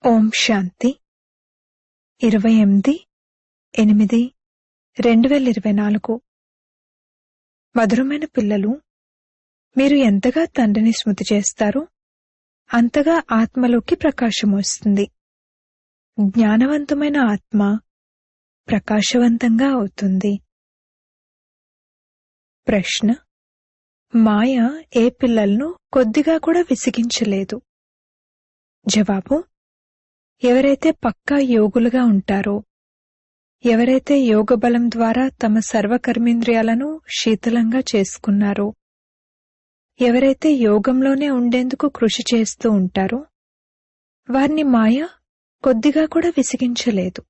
ఓం శాంతి 28/8/2024. మధురమైన పిల్లలు, మీరు ఎంతగా తండ్రిని స్మృతి చేస్తారో అంతగా ఆత్మలోకి ప్రకాశం వస్తుంది. జ్ఞానవంతమైన ఆత్మ ప్రకాశవంతంగా అవుతుంది. ప్రశ్న: మాయ ఏ పిల్లలను కొద్దిగా కూడా విసిగించలేదు? జవాబు: ఎవరైతే పక్కా యోగులుగా ఉంటారో, ఎవరైతే యోగ బలం ద్వారా తమ సర్వకర్మేంద్రియాలను శీతలంగా చేసుకున్నారో, ఎవరైతే యోగంలోనే ఉండేందుకు కృషి చేస్తూ ఉంటారో, వారిని మాయ కొద్దిగా కూడా విసిగించలేదు.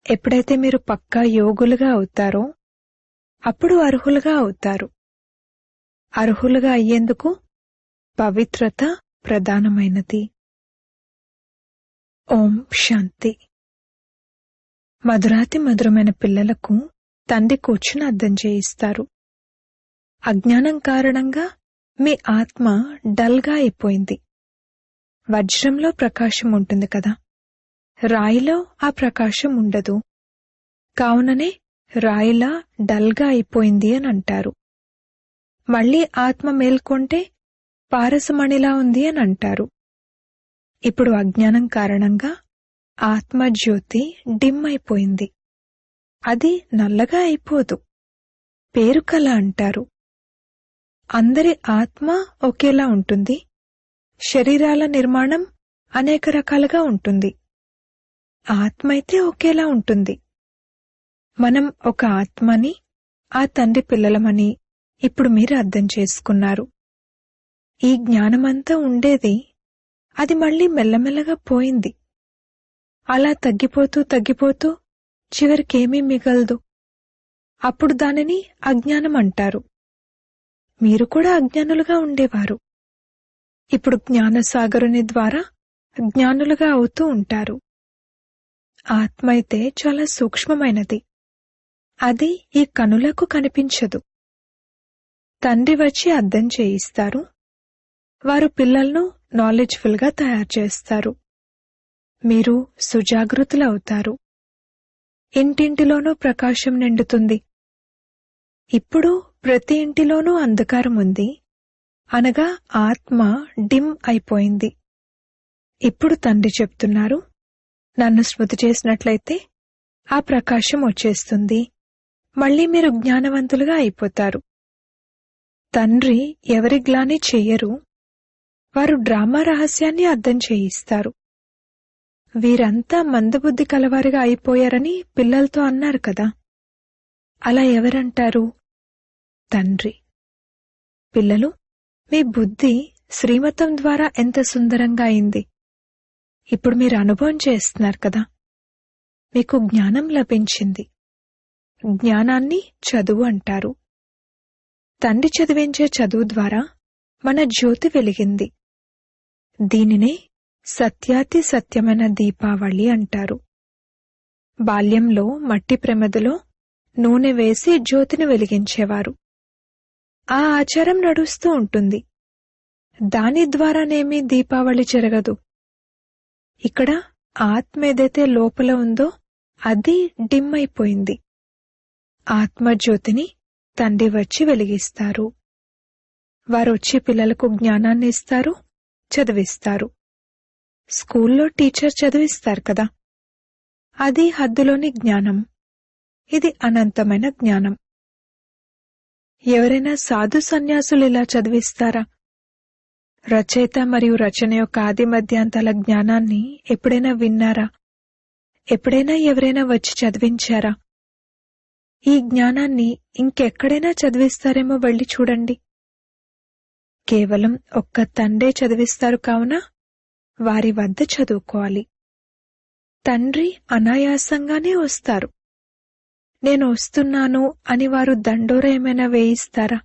ఎప్పుడైతే మీరు పక్కా యోగులుగా అవుతారో అప్పుడు అర్హులుగా అవుతారు. అర్హులుగా అయ్యేందుకు పవిత్రత ప్రధానమైనది. ఓం శాంతి. మధురాతి మధురమైన పిల్లలకు తండ్రి కూర్చుని అర్థం చేయిస్తారు. అజ్ఞానం కారణంగా మీ ఆత్మ డల్గా అయిపోయింది. వజ్రంలో ప్రకాశం ఉంటుంది కదా, రాయిలో ఆ ప్రకాశం ఉండదు. కావుననే రాయిలా డల్గా అయిపోయింది అని అంటారు. మళ్లీ ఆత్మ మేల్కొంటే పారసమణిలా ఉంది అని అంటారు. ఇప్పుడు అజ్ఞానం కారణంగా ఆత్మజ్యోతి డిమ్ అయిపోయింది. అది నల్లగా అయిపోదు, పేరుకల అంటారు. అందరి ఆత్మ ఒకేలా ఉంటుంది. శరీరాల నిర్మాణం అనేక రకాలుగా ఉంటుంది. ఆత్మ అయితే ఒకేలా ఉంటుంది. మనం ఒక ఆత్మని, ఆ తండ్రి పిల్లలమని ఇప్పుడు మీరు అర్థం చేసుకున్నారు. ఈ జ్ఞానమంతా ఉండేది, అది మళ్లీ మెల్లమెల్లగా పోయింది. అలా తగ్గిపోతూ తగ్గిపోతూ చివరికేమీ మిగలదు. అప్పుడు దానిని అజ్ఞానం అంటారు. మీరు కూడా అజ్ఞానులుగా ఉండేవారు. ఇప్పుడు జ్ఞానసాగరుని ద్వారా జ్ఞానులుగా అవుతూ ఉంటారు. ఆత్మ అయితే చాలా సూక్ష్మమైనది. అది ఈ కనులకు కనిపించదు. తండ్రి వచ్చి అర్థం చేయిస్తారు. వారు పిల్లలను నాలెడ్జ్ఫుల్ గా తయారు చేస్తారు. మీరు సుజాగృతులవుతారు. ఇంటింటిలోనూ ప్రకాశం నిండుతుంది. ఇప్పుడు ప్రతి ఇంటిలోనూ అంధకారం ఉంది, అనగా ఆత్మ డిమ్ అయిపోయింది. ఇప్పుడు తండ్రి చెప్తున్నారు, నన్ను స్మృతి చేసినట్లయితే ఆ ప్రకాశం వచ్చేస్తుంది. మళ్లీ మీరు జ్ఞానవంతులుగా అయిపోతారు. తండ్రి ఎవరి గ్లాని చెయ్యరు. వారు డ్రామా రహస్యాన్ని అర్థం చేయిస్తారు. వీరంతా మందబుద్ధి కలవారిగా అయిపోయారని పిల్లలతో అన్నారు కదా, అలా ఎవరంటారు? తండ్రి. పిల్లలు, మీ బుద్ధి శ్రీమతం ద్వారా ఎంత సుందరంగా అయింది. ఇప్పుడు మీరు అనుభవం చేస్తున్నారు కదా, మీకు జ్ఞానం లభించింది. జ్ఞానాన్ని చదువు అంటారు. తండ్రి చదివించే చదువు ద్వారా మన జ్యోతి వెలిగింది. దీనినే సత్యాతి సత్యమైన దీపావళి అంటారు. బాల్యంలో మట్టి ప్రమిదలో నూనె వేసి జ్యోతిని వెలిగించేవారు. ఆ ఆచారం నడుస్తూ ఉంటుంది. దాని ద్వారానేమీ దీపావళి జరగదు. ఇక్కడ ఆత్మ ఏదైతే లోపల ఉందో అది డిమ్ అయిపోయింది. ఆత్మజ్యోతిని తండ్రి వచ్చి వెలిగిస్తారు. వారొచ్చి పిల్లలకు జ్ఞానాన్ని ఇస్తారు, చదివిస్తారు. స్కూల్లో టీచర్ చదివిస్తారు కదా, అది హద్దులోని జ్ఞానం. ఇది అనంతమైన జ్ఞానం. ఎవరైనా సాధు సన్యాసులు ఇలా చదివిస్తారా? రచయిత మరియు రచన యొక్క ఆది మధ్యాంతాల జ్ఞానాన్ని ఎప్పుడైనా విన్నారా? ఎప్పుడైనా ఎవరైనా వచ్చి చదివించారా? ఈ జ్ఞానాన్ని ఇంకెక్కడైనా చదివిస్తారేమో వెళ్ళి చూడండి. కేవలం ఒక్క తండ్రే చదివిస్తారు. కావున వారి వద్ద చదువుకోవాలి. తండ్రి అనాయాసంగానే వస్తారు. నేను వస్తున్నాను అని వారు దండోర ఏమైనా వేయిస్తారా?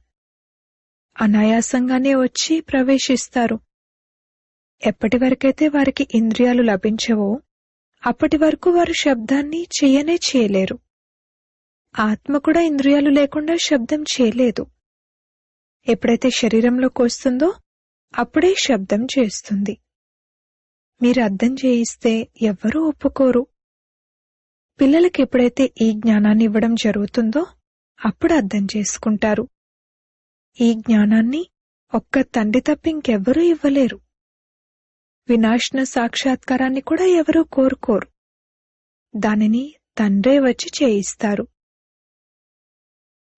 అనాయాసంగానే వచ్చి ప్రవేశిస్తారు. ఎప్పటి వరకైతే వారికి ఇంద్రియాలు లభించవో అప్పటి వరకు వారు శబ్దాన్ని చెయ్యనే చేయలేరు. ఆత్మ కూడా ఇంద్రియాలు లేకుండా శబ్దం చేయలేదు. ఎప్పుడైతే శరీరంలోకి వస్తుందో అప్పుడే శబ్దం చేస్తుంది. మీరు అర్థం చేయిస్తే ఎవ్వరూ ఒప్పుకోరు. పిల్లలకి ఎప్పుడైతే ఈ జ్ఞానాన్ని ఇవ్వడం జరుగుతుందో అప్పుడు అర్థం చేసుకుంటారు. ఈ జ్ఞానాన్ని ఒక్క తండ్రి తప్ప ఇంకెవ్వరూ ఇవ్వలేరు. వినాశన సాక్షాత్కారాన్ని కూడా ఎవరూ కోరుకోరు. దానిని తండ్రే వచ్చి చేయిస్తారు.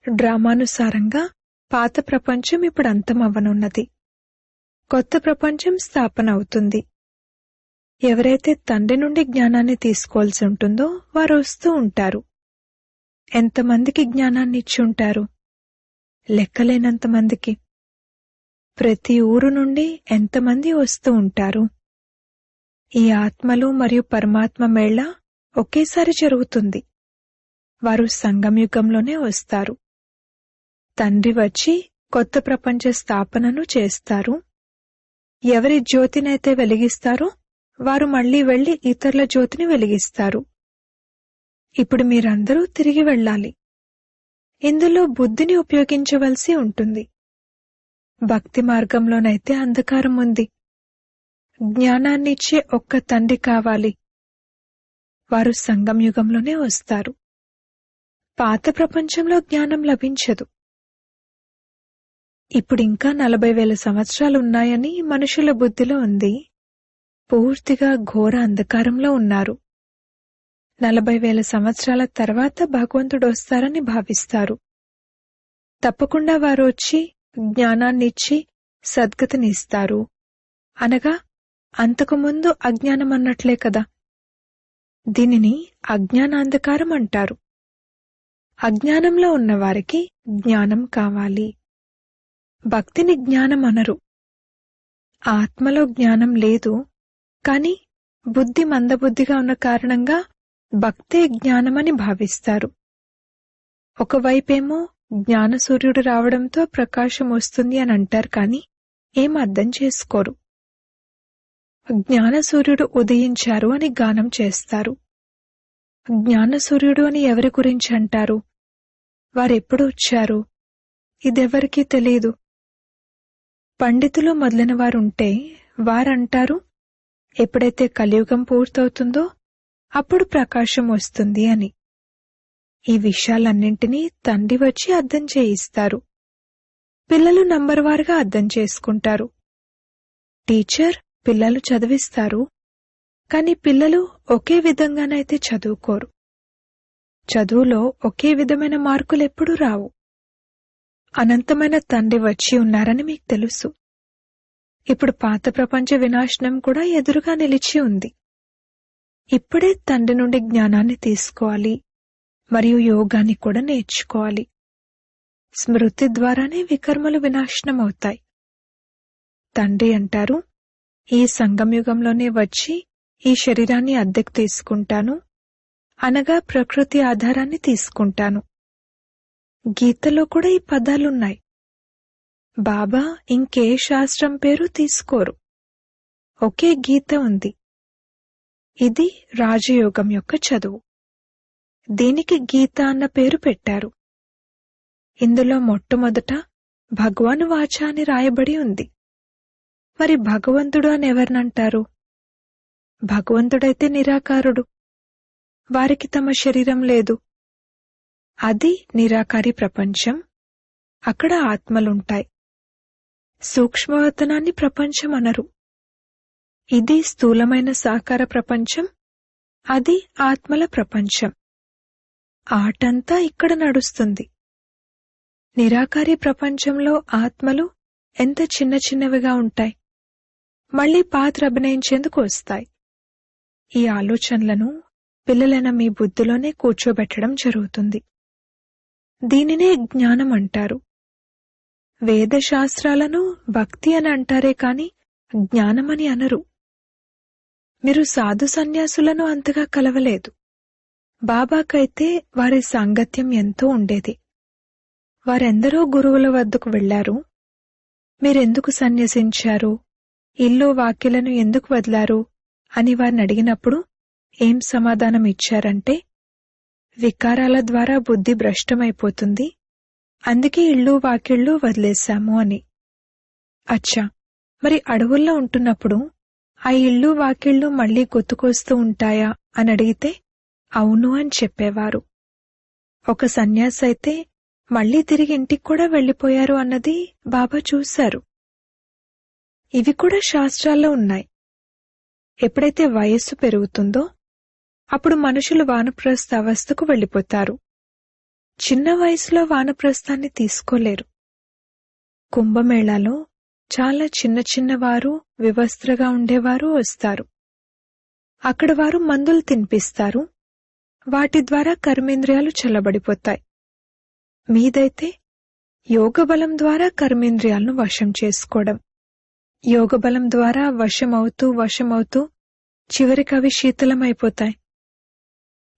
డ్రామానుసారంగా పాత ప్రపంచం ఇప్పుడు అంతమవ్వనున్నది. కొత్త ప్రపంచం స్థాపన అవుతుంది. ఎవరైతే తండ్రి నుండి జ్ఞానాన్ని తీసుకోవాల్సి ఉంటుందో వారు వస్తూ ఉంటారు. ఎంతమందికి జ్ఞానాన్ని ఇచ్చి ఉంటారు? లెక్కలేనంతమందికి. ప్రతి ఊరు నుండి ఎంతమంది వస్తూ ఉంటారు? ఈ ఆత్మలు మరియు పరమాత్మ మేళ ఒకేసారి జరుగుతుంది. వారు సంగమయుగంలోనే వస్తారు. తండ్రి వచ్చి కొత్త ప్రపంచ స్థాపనను చేస్తారు. ఎవరి జ్యోతినైతే వెలిగిస్తారో వారు మళ్లీ వెళ్లి ఇతరుల జ్యోతిని వెలిగిస్తారు. ఇప్పుడు మీరందరూ తిరిగి వెళ్ళాలి. ఇందులో బుద్ధిని ఉపయోగించవలసి ఉంటుంది. భక్తి మార్గంలోనైతే అంధకారం ఉంది. జ్ఞానాన్నిచ్చే ఒక్క తండ్రి కావాలి. వారు సంగమయుగంలోనే వస్తారు. పాత ప్రపంచంలో జ్ఞానం లభించదు. ఇప్పుడింకా 40,000 సంవత్సరాలున్నాయని మనుషుల బుద్ధిలో ఉంది. పూర్తిగా ఘోర అంధకారంలో ఉన్నారు. 40,000 సంవత్సరాల తర్వాత భగవంతుడు వస్తారని భావిస్తారు. తప్పకుండా వారు వచ్చి జ్ఞానాన్నిచ్చి సద్గతినిస్తారు. అనగా అంతకుముందు అజ్ఞానం అన్నట్లే కదా. దీనిని అజ్ఞానాంధకారం అంటారు. అజ్ఞానంలో ఉన్నవారికి జ్ఞానం కావాలి. భక్తిని జ్ఞానం అనరు. ఆత్మలో జ్ఞానం లేదు, కాని బుద్ధి మందబుద్ధిగా ఉన్న కారణంగా భక్తే జ్ఞానమని భావిస్తారు. ఒకవైపేమో జ్ఞాన సూర్యుడు రావడంతో ప్రకాశం వస్తుంది అని అంటారు, కాని ఏం అర్థం చేసుకోరు. జ్ఞాన సూర్యుడు ఉదయించారు అని గానం చేస్తారు. జ్ఞాన సూర్యుడు అని ఎవరి గురించి అంటారు? వారెప్పుడు వచ్చారు? ఇదెవరికీ తెలీదు. పండితులు మొదలైన వారుంటే వారంటారు, ఎప్పుడైతే కలియుగం పూర్తవుతుందో అప్పుడు ప్రకాశం వస్తుంది అని. ఈ విషయాలన్నింటినీ తండ్రి వచ్చి అర్థం చేయిస్తారు. పిల్లలు నంబర్వారుగా అర్థం చేసుకుంటారు. టీచర్ పిల్లలు చదివిస్తారు, కాని పిల్లలు ఒకే విధంగానైతే చదువుకోరు. చదువులో ఒకే విధమైన మార్కులెప్పుడూ రావు. అనంతమైన తండ్రి వచ్చి ఉన్నారని మీకు తెలుసు. ఇప్పుడు పాత ప్రపంచ వినాశనం కూడా ఎదురుగా నిలిచి ఉంది. ఇప్పుడే తండ్రి నుండి జ్ఞానాన్ని తీసుకోవాలి మరియు యోగాన్ని కూడా నేర్చుకోవాలి. స్మృతి ద్వారానే వికర్మలు వినాశనమవుతాయి. తండ్రి అంటారు, ఈ సంగమయుగంలోనే వచ్చి ఈ శరీరాన్ని అద్దెకు తీసుకుంటాను, అనగా ప్రకృతి ఆధారాన్ని తీసుకుంటాను. గీతలో కూడా ఈ పదాలున్నాయి. బాబా ఇంకే శాస్త్రం పేరు తీసుకోరు. ఒకే గీత ఉంది. ఇది రాజయోగం యొక్క చదువు. దీనికి గీత అన్న పేరు పెట్టారు. ఇందులో మొట్టమొదట భగవాను వాచ అని రాయబడి ఉంది. మరి భగవంతుడు అని ఎవరినంటారు? భగవంతుడైతే నిరాకారుడు. వారికి తమ శరీరం లేదు. అది నిరాకారి ప్రపంచం. అక్కడ ఆత్మలుంటాయి. సూక్ష్మవతనాన్ని ప్రపంచం అనరు. ఇది స్థూలమైన సాకార ప్రపంచం, అది ఆత్మల ప్రపంచం. ఆటంతా ఇక్కడ నడుస్తుంది. నిరాకారి ప్రపంచంలో ఆత్మలు ఎంత చిన్న చిన్నవిగా ఉంటాయి. మళ్లీ పాత్ర అభినయించేందుకు వస్తాయి. ఈ ఆలోచనలను పిల్లలైన మీ బుద్ధిలోనే కూర్చోబెట్టడం జరుగుతుంది. దీనినే జ్ఞానం అంటారు. వేదశాస్త్రాలను భక్తి అని అంటారే కాని జ్ఞానమని అనరు. మీరు సాధు సన్యాసులను అంతగా కలవలేదు. బాబాకైతే వారి సాంగత్యం ఎంతో ఉండేది. వారెందరో గురువుల వద్దకు వెళ్లారు. మీరెందుకు సన్యసించారు, ఇల్లు వాక్యలను ఎందుకు వదిలారు అని వారిని అడిగినప్పుడు ఏం సమాధానం ఇచ్చారంటే, వికారాల ద్వారా బుద్ధి భ్రష్టమైపోతుంది, అందుకే ఇళ్ళు వాకిళ్ళు వదిలేశాము అని. అచ్చా, మరి అడవుల్లో ఉంటున్నప్పుడు ఆ ఇళ్ళు వాకిళ్ళు మళ్లీ గుర్తుకొస్తూ ఉంటాయా అని అడిగితే అవును అని చెప్పేవారు. ఒక సన్యాసి అయితే మళ్లీ తిరిగి ఇంటికి కూడా వెళ్లిపోయారు అన్నది బాబా చూశారు. ఇవి కూడా శాస్త్రాల్లో ఉన్నాయి. ఎప్పుడైతే వయస్సు పెరుగుతుందో అప్పుడు మనుషులు వానప్రస్థ అవస్థకు వెళ్లిపోతారు. చిన్న వయసులో వానప్రస్థాన్ని తీసుకోలేరు. కుంభమేళాలో చాలా చిన్న చిన్నవారు వివస్త్రగా ఉండేవారు వస్తారు. అక్కడ వారు మందులు తినిపిస్తారు. వాటి ద్వారా కర్మేంద్రియాలు చల్లబడిపోతాయి. మీదైతే యోగబలం ద్వారా కర్మేంద్రియాలను వశం చేసుకోవడం. యోగబలం ద్వారా వశమవుతూ చివరికి అవి శీతలమైపోతాయి.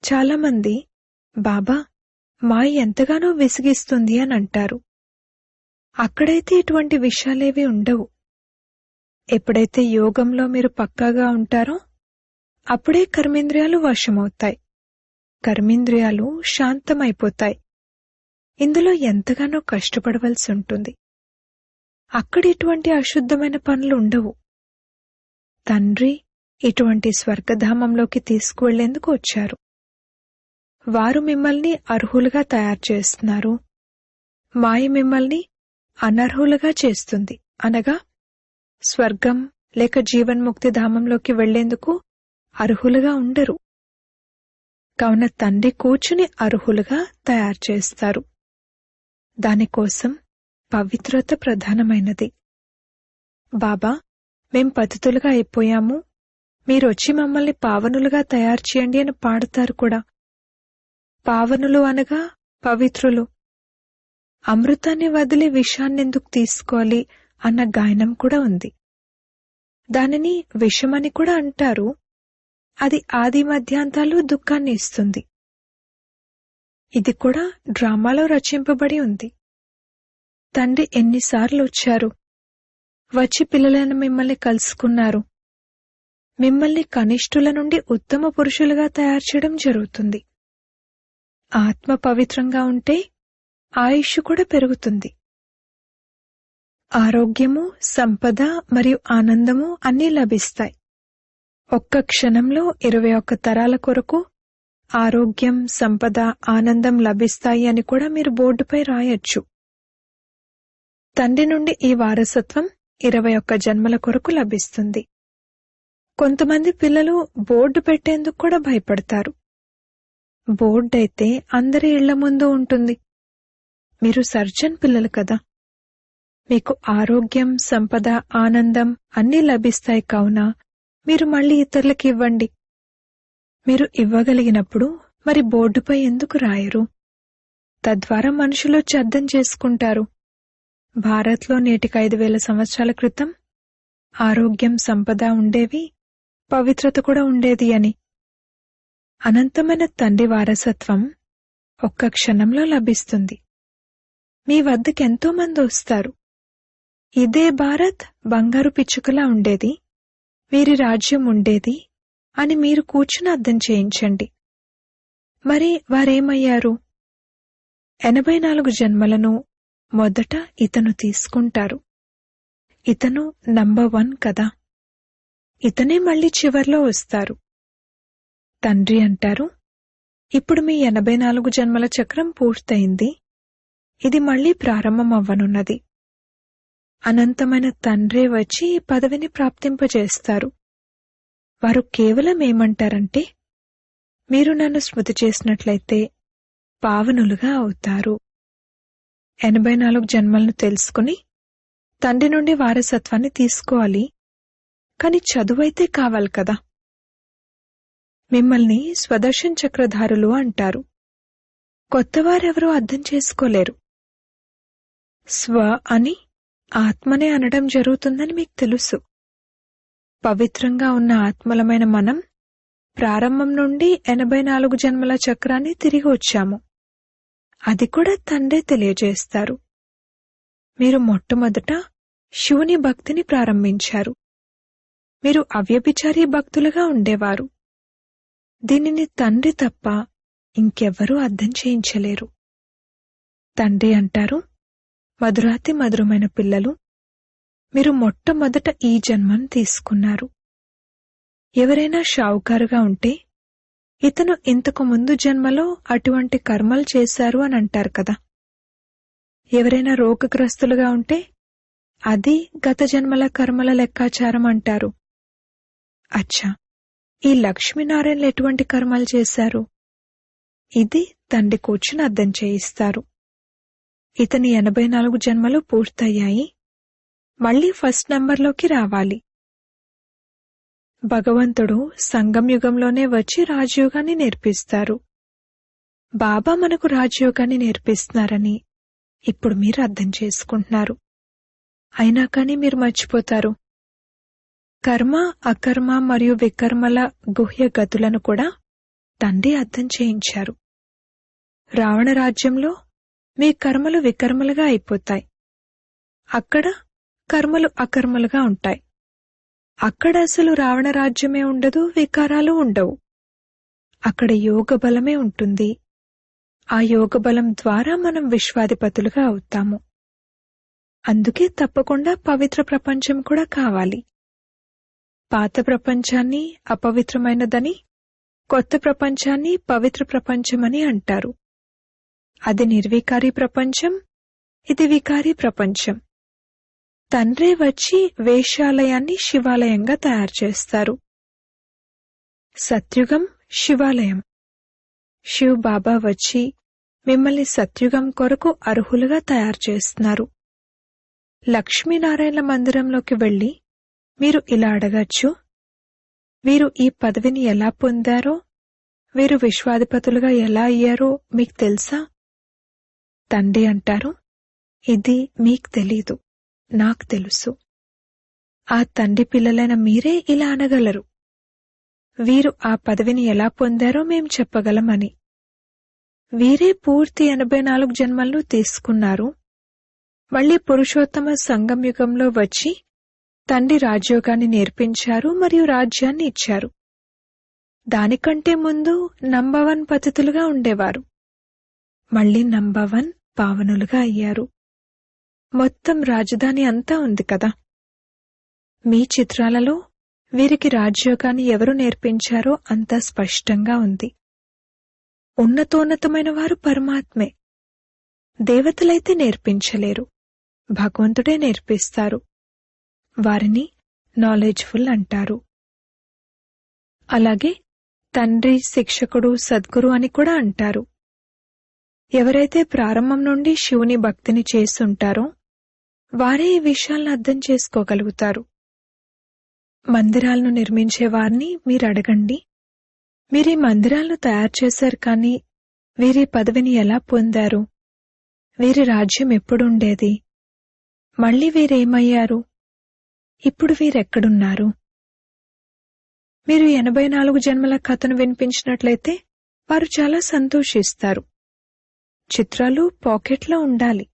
చాలామంది బాబా మాయ ఎంతగానో విసిగిస్తుంది అని అంటారు. అక్కడైతే ఇటువంటి విషయాలేవీ ఉండవు. ఎప్పుడైతే యోగంలో మీరు పక్కాగా ఉంటారో అప్పుడే కర్మేంద్రియాలు వశమవుతాయి. కర్మేంద్రియాలు శాంతమైపోతాయి. ఇందులో ఎంతగానో కష్టపడవలసి ఉంటుంది. అక్కడ ఇటువంటి అశుద్ధమైన పనులు ఉండవు. తండ్రి ఇటువంటి స్వర్గధామంలోకి తీసుకువెళ్లేందుకు వచ్చారు. వారు మిమ్మల్ని అర్హులుగా తయారు చేస్తున్నారు. మాయ మిమ్మల్ని అనర్హులుగా చేస్తుంది. అనగా స్వర్గం లేక జీవన్ముక్తి ధామంలోకి వెళ్లేందుకు అర్హులుగా ఉండరు. కావున తండ్రి కూర్చుని అర్హులుగా తయారు చేస్తారు. దానికోసం పవిత్రత ప్రధానమైనది. బాబా మేం పతితులుగా అయిపోయాము, మీరొచ్చి మమ్మల్ని పావనులుగా తయారు చేయండి అని పాడతారు కూడా. పావనులు అనగా పవిత్రులు. అమృతాన్ని వదిలి విషాన్నెందుకు తీసుకోవాలి అన్న గాయనం కూడా ఉంది. దానిని విషమని కూడా అంటారు. అది ఆది మధ్యాంతాలు దుఃఖాన్ని ఇస్తుంది. ఇది కూడా డ్రామాలో రచింపబడి ఉంది. తండ్రి ఎన్నిసార్లు వచ్చారు, వచ్చి పిల్లలైన మిమ్మల్ని కలుసుకున్నారు. మిమ్మల్ని కనిష్ఠుల నుండి ఉత్తమ పురుషులుగా తయారు చేయడం జరుగుతుంది. ఆత్మ పవిత్రంగా ఉంటే ఆయుష్ కూడా పెరుగుతుంది. ఆరోగ్యము, సంపద మరియు ఆనందము అన్నీ లభిస్తాయి. ఒక్క క్షణంలో 21 తరాల కొరకు ఆరోగ్యం, సంపద, ఆనందం లభిస్తాయి అని కూడా మీరు బోర్డుపై రాయొచ్చు. తండ్రి నుండి ఈ వారసత్వం 21 జన్మల కొరకు లభిస్తుంది. కొంతమంది పిల్లలు బోర్డు పెట్టేందుకు కూడా భయపడతారు. బోర్డైతే అందరి ఇళ్ల ముందు ఉంటుంది. మీరు సర్జన్ పిల్లలు కదా. మీకు ఆరోగ్యం, సంపద, ఆనందం అన్నీ లభిస్తాయి. కావున మీరు మళ్లీ ఇతరులకు ఇవ్వండి. మీరు ఇవ్వగలిగినప్పుడు మరి బోర్డుపై ఎందుకు రాయరు? తద్వారా మనుషులు అర్థం చేసుకుంటారు. భారత్లో నేటికి 5000 సంవత్సరాల క్రితం ఆరోగ్యం, సంపద ఉండేవి, పవిత్రత కూడా ఉండేది అని. అనంతమైన తండ్రి వారసత్వం ఒక్క క్షణంలో లభిస్తుంది. మీ వద్దకెంతో మంది వస్తారు. ఇదే భారత్ బంగారు పిచ్చుకలా ఉండేది, వీరి రాజ్యం ఉండేది అని మీరు కూర్చుని అర్థం చేయించండి. మరి వారేమయ్యారు? 84 జన్మలను మొదట ఇతను తీసుకుంటారు. ఇతను నంబర్ 1 కదా. ఇతనే మళ్లీ చివర్లో వస్తారు. తండ్రి అంటారు, ఇప్పుడు మీ 84 జన్మల చక్రం పూర్తయింది. ఇది మళ్లీ ప్రారంభమవ్వనున్నది. అనంతమైన తండ్రే వచ్చి ఈ పదవిని ప్రాప్తింపజేస్తారు. వారు కేవలం ఏమంటారంటే, మీరు నన్ను స్మృతి చేసినట్లయితే పావనులుగా అవుతారు. 84 జన్మలను తెలుసుకుని తండ్రి నుండి వారసత్వాన్ని తీసుకోవాలి. కాని చదువైతే కావాలి కదా. మిమ్మల్ని స్వదర్శన్ చక్రధారులు అంటారు. కొత్తవారెవరూ అర్థం చేసుకోలేరు. స్వ అని ఆత్మనే అనడం జరుగుతుందని మీకు తెలుసు. పవిత్రంగా ఉన్న ఆత్మలమైన మనం ప్రారంభం నుండి 84 జన్మల చక్రాన్ని తిరిగి వచ్చాము. అది కూడా తండ్రే తెలియజేస్తారు. మీరు మొట్టమొదట శివుని భక్తిని ప్రారంభించారు. మీరు అవ్యభిచారి భక్తులుగా ఉండేవారు. దీనిని తండ్రి తప్ప ఇంకెవ్వరూ అర్థం చేయించలేరు. తండ్రి అంటారు, మధురాతి మధురమైన పిల్లలు, మీరు మొట్టమొదట ఈ జన్మను తీసుకున్నారు. ఎవరైనా షావుకారుగా ఉంటే ఇతను ఇంతకు ముందు జన్మలో అటువంటి కర్మలు చేశారు అని అంటారు కదా. ఎవరైనా రోగగ్రస్తులుగా ఉంటే అది గత జన్మల కర్మల లెక్కాచారం అంటారు. అచ్చా, ఈ లక్ష్మీనారాయణలు ఎటువంటి కర్మలు చేశారు? ఇది తండ్రి కూర్చుని అర్థం చేయిస్తారు. ఇతని 84 జన్మలు పూర్తయ్యాయి. మళ్లీ ఫస్ట్ నంబర్లోకి రావాలి. భగవంతుడు సంగం యుగంలోనే వచ్చి రాజయోగాన్ని నేర్పిస్తారు. బాబా మనకు రాజయోగాన్ని నేర్పిస్తున్నారని ఇప్పుడు మీరు అర్థం చేసుకుంటున్నారు. అయినా కానీ మీరు మర్చిపోతారు. కర్మ, అకర్మ మరియు వికర్మల గుహ్య గతులను కూడా తండ్రి అర్థం చేయించారు. రావణ రాజ్యంలో మీ కర్మలు వికర్మలుగా అయిపోతాయి. అక్కడ కర్మలు అకర్మలుగా ఉంటాయి. అక్కడ అసలు రావణ రాజ్యమే ఉండదు, వికారాలు ఉండవు. అక్కడ యోగ బలమే ఉంటుంది. ఆ యోగ బలం ద్వారా మనం విశ్వాధిపతులుగా అవుతాము. అందుకే తప్పకుండా పవిత్ర ప్రపంచం కూడా కావాలి. పాత ప్రపంచాన్ని అపవిత్రమైనదని, కొత్త ప్రపంచాన్ని పవిత్ర ప్రపంచమని అంటారు. అది నిర్వికారి ప్రపంచం, ఇది వికారి ప్రపంచం. తండ్రే వచ్చి వేశ్యాలయాన్ని శివాలయంగా తయారు చేస్తారు. సత్యుగం శివాలయం. శివ్ బాబా వచ్చి మిమ్మల్ని సత్యుగం కొరకు అర్హులుగా తయారు చేస్తున్నారు. లక్ష్మీనారాయణ మందిరంలోకి వెళ్లి మీరు ఇలా అడగచ్చు, వీరు ఈ పదవిని ఎలా పొందారో, వీరు విశ్వాధిపతులుగా ఎలా అయ్యారో మీకు తెలుసా? తండ్రి అంటారు, ఇది మీకు తెలీదు, నాకు తెలుసు. ఆ తండ్రి పిల్లలైన మీరే ఇలా అనగలరు, వీరు ఆ పదవిని ఎలా పొందారో మేం చెప్పగలమని. వీరే పూర్తి 84 జన్మలను తీసుకున్నారు. మళ్లీ పురుషోత్తమ సంగంయుగంలో వచ్చి తండ్రి రాజయోగాన్ని నేర్పించారు మరియు రాజ్యాన్ని ఇచ్చారు. దానికంటే ముందు నంబర్ 1 పతితులుగా ఉండేవారు. మళ్లీ నంబర్ 1 పావనులుగా అయ్యారు. మొత్తం రాజధాని అంతా ఉంది కదా. మీ చిత్రాలలో వీరికి రాజయోగాన్ని ఎవరు నేర్పించారో అంతా స్పష్టంగా ఉంది. ఉన్నతోన్నతమైన వారు పరమాత్మే. దేవతలైతే నేర్పించలేరు, భగవంతుడే నేర్పిస్తారు. వారిని నాలెడ్జ్ఫుల్ అంటారు. అలాగే తండ్రి, శిక్షకుడు, సద్గురు అని కూడా అంటారు. ఎవరైతే ప్రారంభం నుండి శివుని భక్తిని చేస్తుంటారో వారే ఈ విషయాలను అర్థం చేసుకోగలుగుతారు. మందిరాలను నిర్మించే వారిని మీరు అడగండి, మీరీ మందిరాలను తయారు చేశారు కానీ వీరి పదవిని ఎలా పొందారు? వీరి రాజ్యం ఎప్పుడుండేది? మళ్లీ వీరేమయ్యారు? ఇప్పుడు వీరెక్కడున్నారు? మీరు 84 జన్మల కథను వినిపించినట్లయితే వారు చాలా సంతోషిస్తారు. చిత్రాలు పాకెట్లో ఉండాలి.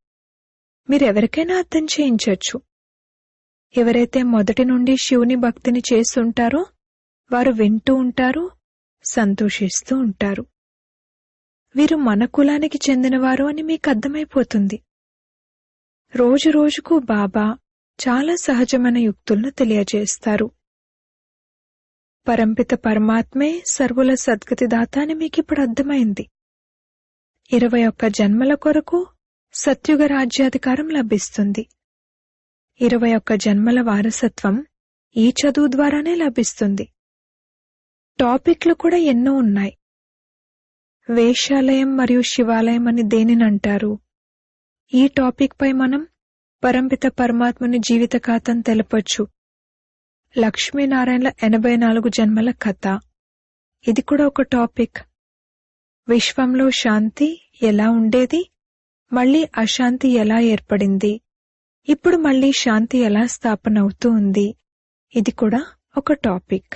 మీరెవరికైనా అర్థం చేయించొచ్చు. ఎవరైతే మొదటి నుండి శివుని భక్తిని చేస్తుంటారో వారు వింటూ ఉంటారు, సంతోషిస్తూ ఉంటారు. వీరు మన కులానికి చెందినవారు అని మీకు అర్థమైపోతుంది. రోజు రోజుకు బాబా చాలా సహజమైన యుక్తులను తెలియజేస్తారు. పరంపిత పరమాత్మే సర్వుల సద్గతిదాత అని మీకిప్పుడు అర్థమైంది. 21 జన్మల కొరకు సత్యుగ రాజ్యాధికారం లభిస్తుంది. 21 జన్మల వారసత్వం ఈ చదువు ద్వారానే లభిస్తుంది. టాపిక్లు కూడా ఎన్నో ఉన్నాయి. వేశ్యాలయం మరియు శివాలయం అని దేనినంటారు? ఈ టాపిక్ పై మనం పరంపిత పరమాత్మని జీవిత కథను తెలపొచ్చు. లక్ష్మీనారాయణల 84 జన్మల కథ, ఇది కూడా ఒక టాపిక్. విశ్వంలో శాంతి ఎలా ఉండేది, మళ్లీ అశాంతి ఎలా ఏర్పడింది, ఇప్పుడు మళ్లీ శాంతి ఎలా స్థాపన అవుతూ ఉంది, ఇది కూడా ఒక టాపిక్.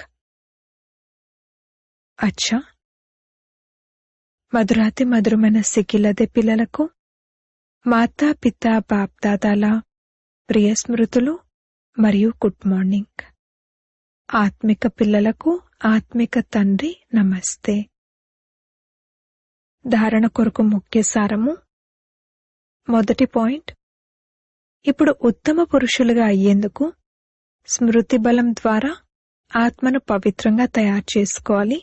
అచ్చా, మధురాతి మధురమైన సిక్కిలదే పిల్లలకు మాతా పిత బాప్దాదాల ప్రియ స్మృతులు మరియు గుడ్ మార్నింగ్. ఆత్మిక పిల్లలకు ఆత్మిక తండ్రి నమస్తే. ధారణ కొరకు ముఖ్య సారము. మొదటి పాయింట్, ఇప్పుడు ఉత్తమ పురుషులుగా అయ్యేందుకు స్మృతి బలం ద్వారా ఆత్మను పవిత్రంగా తయారు చేసుకోవాలి.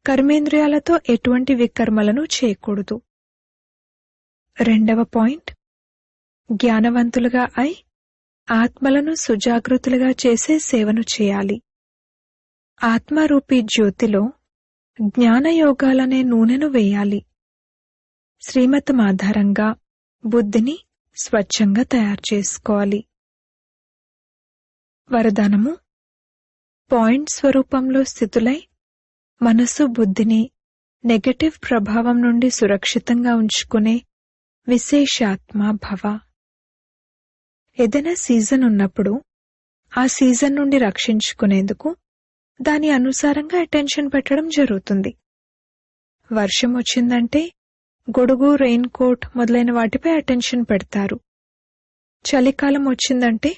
కర్మేంద్రియాలతో ఎటువంటి వికర్మలను చేయకూడదు. 2వ పాయింట్, జ్ఞానవంతులుగా అయి ఆత్మలను సుజాగృతులుగా చేసే సేవను చేయాలి. ఆత్మరూపీ జ్యోతిలో జ్ఞానయోగాలనే నూనెను వేయాలి. శ్రీమతం ఆధారంగా బుద్ధిని స్వచ్ఛంగా తయారు చేసుకోవాలి. వరదానము: పాయింట్ స్వరూపంలో స్థితులై మనసు బుద్ధిని నెగటివ్ ప్రభావం నుండి సురక్షితంగా ఉంచుకునే విశేషాత్మ భవ. ఏదైనా సీజన్ ఉన్నప్పుడు ఆ సీజన్ నుండి రక్షించుకునేందుకు దాని అనుసారంగా అటెన్షన్ పెట్టడం జరుగుతుంది. వర్షం వచ్చిందంటే గొడుగు, రెయిన్ కోట్ మొదలైన వాటిపై అటెన్షన్ పెడతారు. చలికాలం వచ్చిందంటే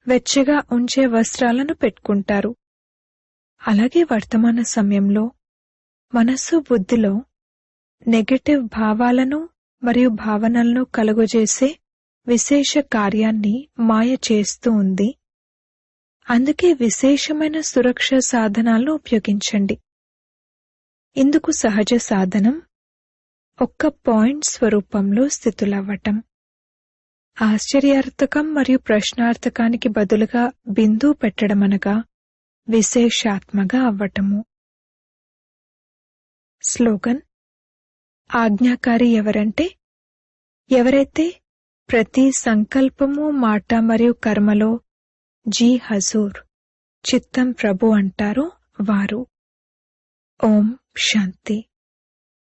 వెచ్చగా ఉంచే వస్త్రాలను పెట్టుకుంటారు. అలాగే వర్తమాన సమయంలో మనస్సు బుద్ధిలో నెగటివ్ భావాలను మరియు భావనలను కలుగజేసే విశేష కార్యాన్ని మాయ చేస్తూ ఉంది. అందుకే విశేషమైన సురక్ష సాధనాలను ఉపయోగించండి. ఇందుకు సహజ సాధనం ఒక్క పాయింట్ స్వరూపంలో స్థితులవ్వటం. ఆశ్చర్యార్థకం మరియు ప్రశ్నార్థకానికి బదులుగా బిందువు పెట్టడమనగా విశేషాత్మగా అవ్వటము. స్లోగన్: ఆజ్ఞాకారి ఎవరంటే ఎవరైతే ప్రతి సంకల్పము, మాట మరియు కర్మలో జీ హజూర్, చిత్తం ప్రభు అంటారో వారు. ఓం శాంతి.